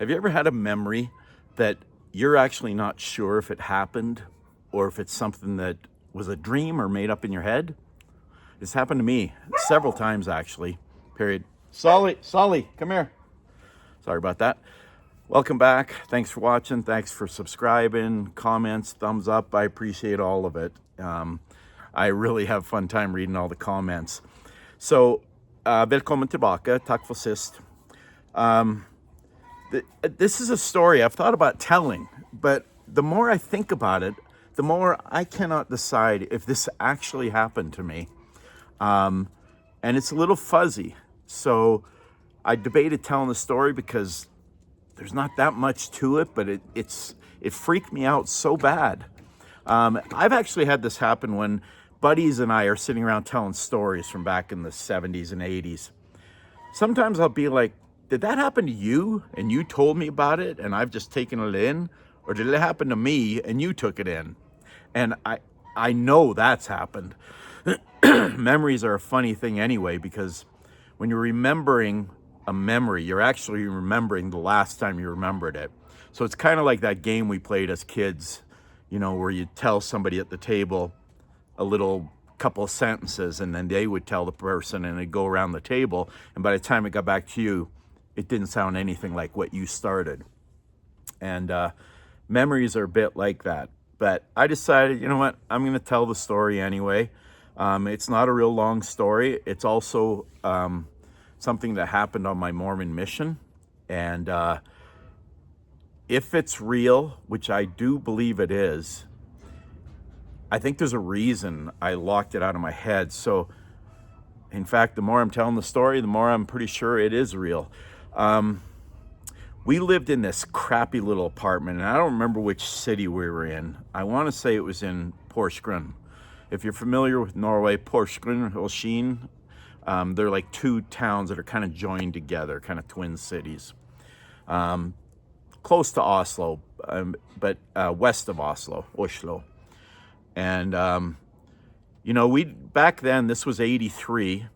Have you ever had a memory that you're actually not sure if it happened or if it's something that was a dream or made up in your head? It's happened to me several times actually, period. Solly, come here. Sorry about that. Welcome back. Thanks for watching. Thanks for subscribing, comments, thumbs up. I appreciate all of it. I really have a fun time reading all the comments. So, välkommen tillbaka. Tack för sist. This is a story I've thought about telling, but the more I think about it, the more I cannot decide if this actually happened to me. And it's a little fuzzy. So I debated telling the story because there's not that much to it, but it freaked me out so bad. I've actually had this happen when buddies and I are sitting around telling stories from back in the 70s and 80s. Sometimes I'll be like, did that happen to you and you told me about it and I've just taken it in? Or did it happen to me and you took it in? And I know that's happened. Memories are a funny thing anyway, because when you're remembering a memory, you're actually remembering the last time you remembered it. So it's kind of like that game we played as kids, you know, where you tell somebody at the table a little couple of sentences and then they would tell the person and it'd go around the table. And by the time it got back to you, it didn't sound anything like what you started. And memories are a bit like that. But I decided, you know what, I'm going to tell the story anyway. It's not a real long story. It's also something that happened on my Mormon mission. And if it's real, which I do believe it is, I think there's a reason I locked it out of my head. So, in fact, the more I'm telling the story, the more I'm pretty sure it is real. We lived in this crappy little apartment, and I don't remember which city we were in. I want to say it was in Porsgrunn. If you're familiar with Norway, Porsgrunn or Skien, they're like two towns that are kind of joined together, kind of twin cities. Close to Oslo, but west of Oslo. And, you know, back then, this was 83.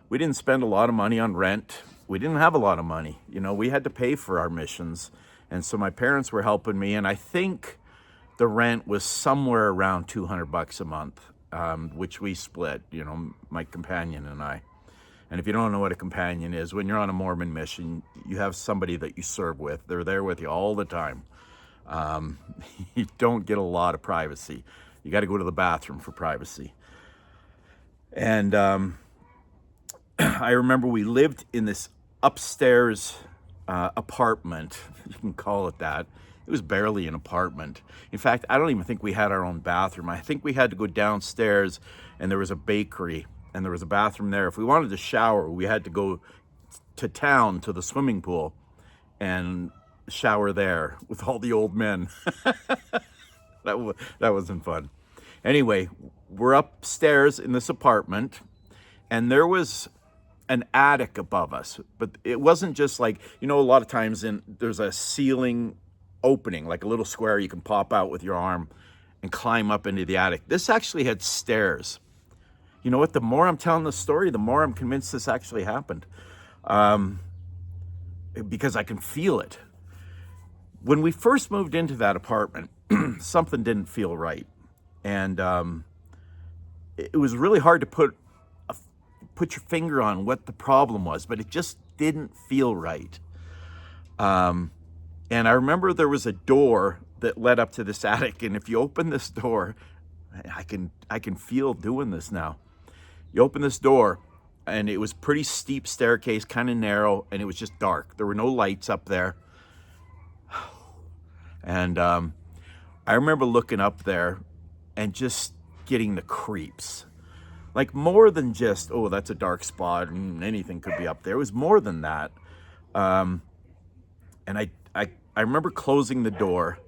We didn't spend a lot of money on rent. We didn't have a lot of money. You know, we had to pay for our missions. And so my parents were helping me. And I think the rent was somewhere around $200 a month, which we split, you know, my companion and I. And if you don't know what a companion is, when you're on a Mormon mission, you have somebody that you serve with. They're there with you all the time. You don't get a lot of privacy. You got to go to the bathroom for privacy. And I remember we lived in this upstairs apartment. You can call it that. It was barely an apartment. In fact, I don't even think we had our own bathroom. I think we had to go downstairs and there was a bakery and there was a bathroom there. If we wanted to shower, we had to go to town to the swimming pool and shower there with all the old men. That wasn't fun. Anyway, we're upstairs in this apartment and there was an attic above us, but it wasn't just like, you know, a lot of times there's a ceiling opening, like a little square you can pop out with your arm and climb up into the attic. This actually had stairs. You know what? The more I'm telling the story, the more I'm convinced this actually happened, because I can feel it. When we first moved into that apartment, something didn't feel right. And it was really hard to put your finger on what the problem was, but it just didn't feel right. And I remember there was a door that led up to this attic, and if you open this door, I can feel doing this now. You open this door, and it was pretty steep staircase, kind of narrow, and it was just dark. There were no lights up there. And I remember looking up there and just getting the creeps. Like more than just, oh, that's a dark spot and anything could be up there. It was more than that. And I remember closing the door,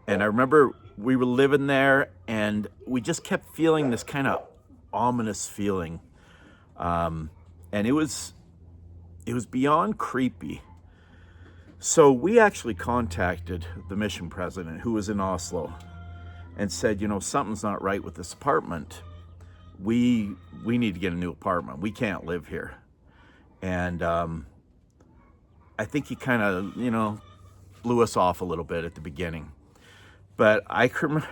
and I remember we were living there and we just kept feeling this kind of ominous feeling. And it was beyond creepy. So we actually contacted the mission president, who was in Oslo, and said, you know, something's not right with this apartment. We need to get a new apartment. We can't live here. And I think he kind of, blew us off a little bit at the beginning. But I can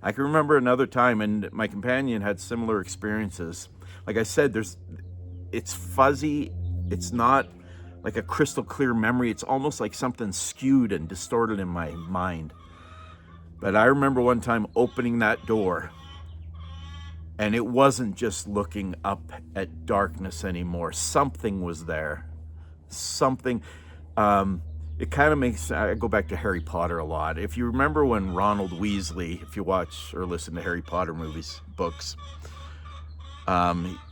remember another time, and my companion had similar experiences. Like I said, it's fuzzy. It's not like a crystal clear memory. It's almost like something skewed and distorted in my mind. But I remember one time opening that door, and it wasn't just looking up at darkness anymore. Something was there. Something. It kind of makes, I go back to Harry Potter a lot. If you remember when Ronald Weasley, if you watch or listen to Harry Potter movies, books,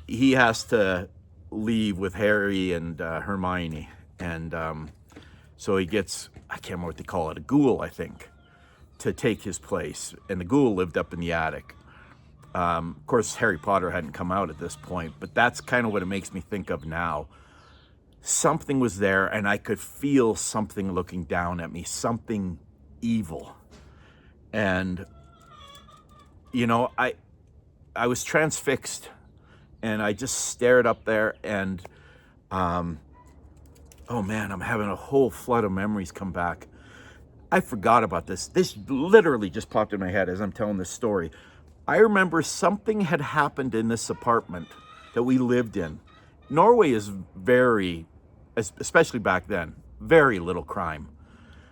he has to leave with Harry and Hermione. And so he gets, I can't remember what they call it, a ghoul, I think, to take his place. And the ghoul lived up in the attic. Of course, Harry Potter hadn't come out at this point, but that's kind of what it makes me think of now. Something was there, and I could feel something looking down at me, something evil. And, I was transfixed, and I just stared up there, and, oh man, I'm having a whole flood of memories come back. I forgot about this. This literally just popped in my head as I'm telling this story. I remember something had happened in this apartment that we lived in. Norway is very, especially back then, very little crime.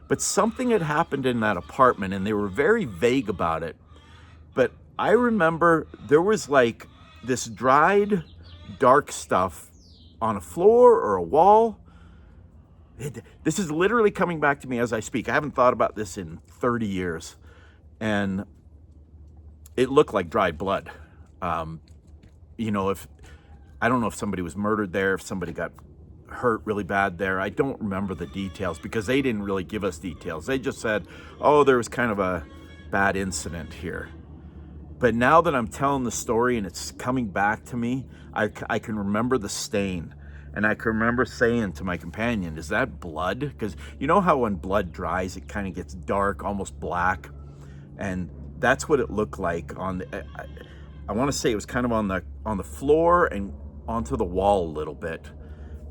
But something had happened in that apartment, and they were very vague about it. But I remember there was like this dried, dark stuff on a floor or a wall. This is literally coming back to me as I speak. I haven't thought about this in 30 years. And it looked like dried blood. If I don't know if somebody was murdered there, if somebody got hurt really bad there. I don't remember the details because they didn't really give us details. They just said, oh, there was kind of a bad incident here. But now that I'm telling the story and it's coming back to me, I can remember the stain. And I can remember saying to my companion, is that blood? Because you know how when blood dries, it kind of gets dark, almost black. And that's what it looked like on the, I want to say it was kind of on the floor and onto the wall a little bit.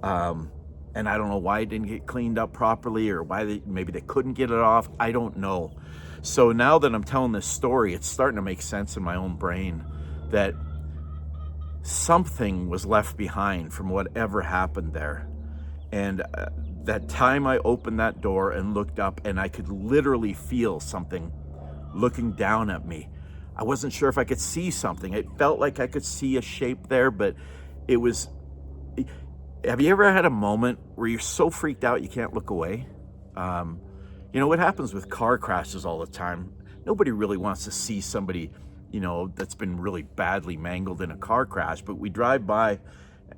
And I don't know why it didn't get cleaned up properly or why maybe they couldn't get it off. I don't know. So now that I'm telling this story, it's starting to make sense in my own brain that something was left behind from whatever happened there. And that time I opened that door and looked up, and I could literally feel something looking down at me. I wasn't sure if I could see something. It felt like I could see a shape there, but it was... Have you ever had a moment where you're so freaked out you can't look away? What happens with car crashes all the time? Nobody really wants to see somebody, that's been really badly mangled in a car crash, but we drive by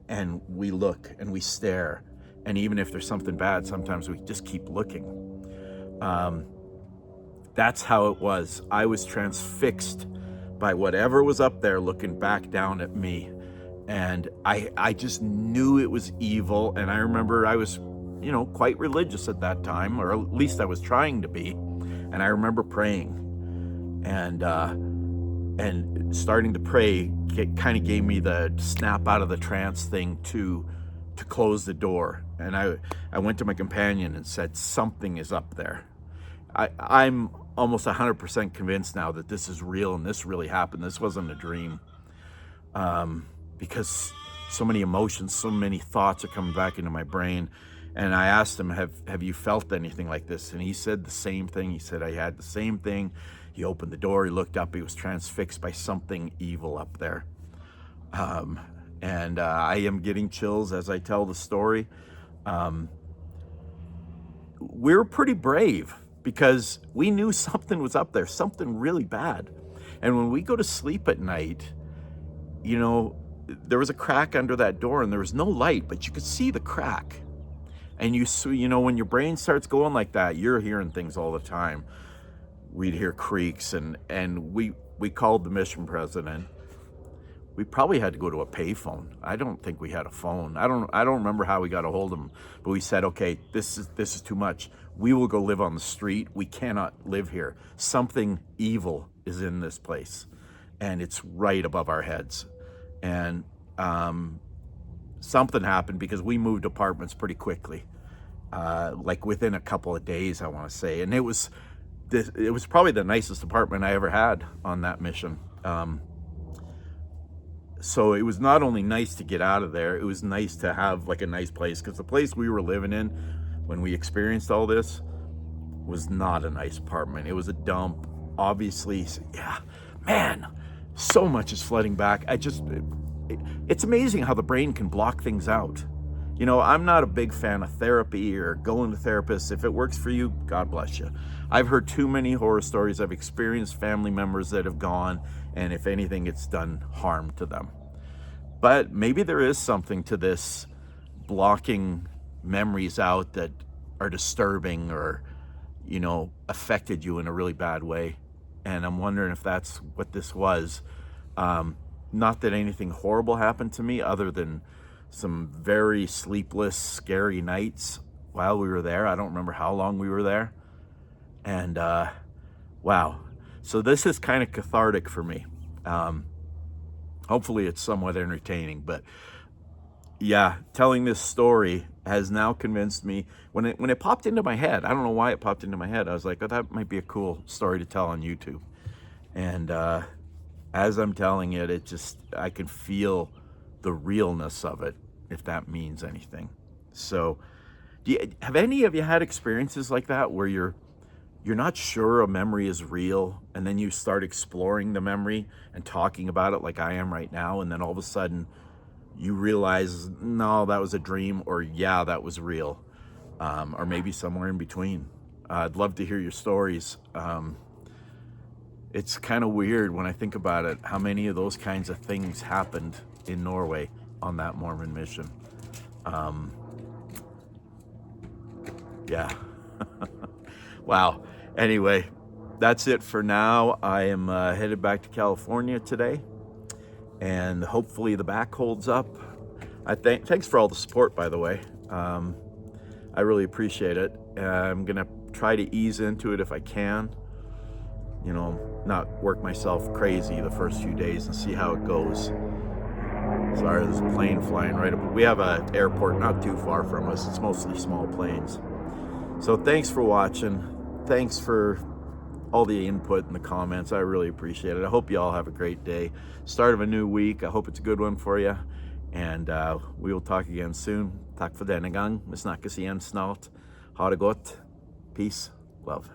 and we look and we stare. And even if there's something bad, sometimes we just keep looking. That's how it was. I was transfixed by whatever was up there looking back down at me. And I just knew it was evil. And I remember I was, quite religious at that time, or at least I was trying to be. And I remember praying and starting to pray. It kind of gave me the snap out of the trance thing to close the door. And I went to my companion and said, something is up there. I'm almost 100% convinced now that this is real and this really happened. This wasn't a dream. Because so many emotions, so many thoughts are coming back into my brain. And I asked him, have you felt anything like this? And he said the same thing. He said, I had the same thing. He opened the door, he looked up, he was transfixed by something evil up there. And I am getting chills as I tell the story. We were pretty brave because we knew something was up there, something really bad. And when we go to sleep at night, there was a crack under that door and there was no light, but you could see the crack. And when your brain starts going like that, you're hearing things all the time. We'd hear creaks and we called the mission president. We probably had to go to a payphone. I don't think we had a phone. I don't remember how we got a hold of him, but we said, okay, this is too much. We will go live on the street. We cannot live here. Something evil is in this place and it's right above our heads. And something happened because we moved apartments pretty quickly. like within a couple of days, I want to say. And it was probably the nicest apartment I ever had on that mission. So it was not only nice to get out of there, it was nice to have like a nice place, because the place we were living in when we experienced all this was not a nice apartment. It was a dump, obviously. Yeah, man, so much is flooding back. It's amazing how the brain can block things out. You know, I'm not a big fan of therapy or going to therapists. If it works for you, God bless you. I've heard too many horror stories. I've experienced family members that have gone, and if anything, it's done harm to them. But maybe there is something to this blocking memories out that are disturbing or, you know, affected you in a really bad way. And I'm wondering if that's what this was. Not that anything horrible happened to me, other than some very sleepless, scary nights while we were there. I don't remember how long we were there. And wow. So this is kind of cathartic for me. Hopefully it's somewhat entertaining. But yeah, telling this story has now convinced me. When it popped into my head, I don't know why it popped into my head. I was like, oh, that might be a cool story to tell on YouTube. And as I'm telling it, I can feel the realness of it, if that means anything. So have any of you had experiences like that where you're not sure a memory is real, and then you start exploring the memory and talking about it like I am right now, and then all of a sudden you realize, no, that was a dream, or yeah, that was real, or maybe somewhere in between? I'd love to hear your stories. It's kind of weird when I think about it, how many of those kinds of things happened in Norway on that Mormon mission. Yeah. Wow. Anyway, that's it for now. I am headed back to California today, and hopefully the back holds up. Thanks for all the support, by the way. I really appreciate it. I'm gonna try to ease into it if I can. You know, not work myself crazy the first few days and see how it goes. Sorry, there's a plane flying right up. We have an airport not too far from us. It's mostly small planes. So thanks for watching. Thanks for all the input in the comments. I really appreciate it. I hope you all have a great day. Start of a new week. I hope it's a good one for you. And we will talk again soon. Tack för denna gång. Vi snackas igen snart. Ha det gott. Peace. Love.